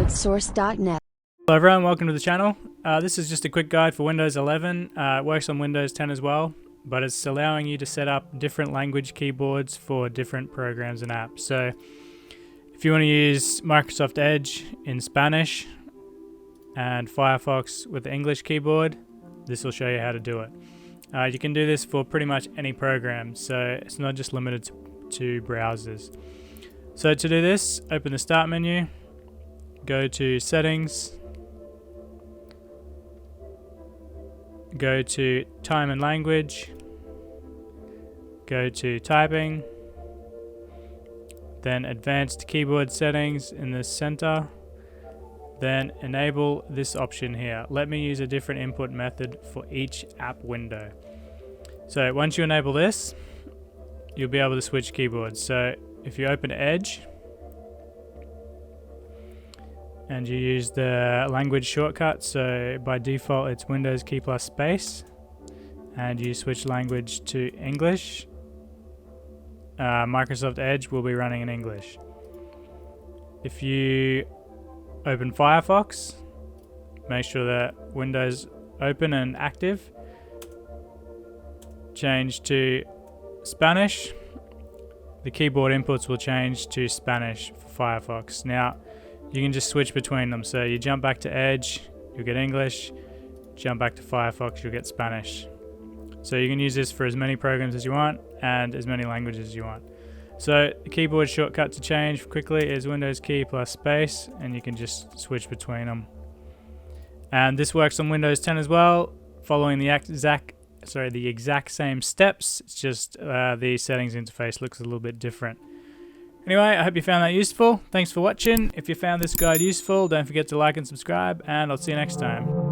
outsource.net. Hello everyone, welcome to the channel. This is just a quick guide for Windows 11. It works on Windows 10 as well, but it's allowing you to set up different language keyboards for different programs and apps. So if you want to use Microsoft Edge in Spanish and Firefox with the English keyboard, this will show you how to do it. You can do this for pretty much any program, so it's not just limited to browsers. So to do this, open the Start menu, go to Settings, go to Time and Language, go to Typing, then Advanced Keyboard Settings in the center, then enable this option here. Let me use a different input method for each app window. So once you enable this, you'll be able to switch keyboards. So if you open Edge and you use the language shortcut, so by default it's Windows key plus space, and you switch language to English, Microsoft Edge will be running in English. If you open Firefox, make sure that Windows open and active, change to Spanish, the keyboard inputs will change to Spanish for Firefox. Now you can just switch between them, so you jump back to Edge, you'll get English, jump back to Firefox, you'll get Spanish. So you can use this for as many programs as you want and as many languages as you want. So the keyboard shortcut to change quickly is Windows key plus space, and you can just switch between them. And this works on Windows 10 as well, following the exact same steps. It's just the settings interface looks a little bit different. Anyway, I hope you found that useful. Thanks for watching. If you found this guide useful, don't forget to like and subscribe, and I'll see you next time.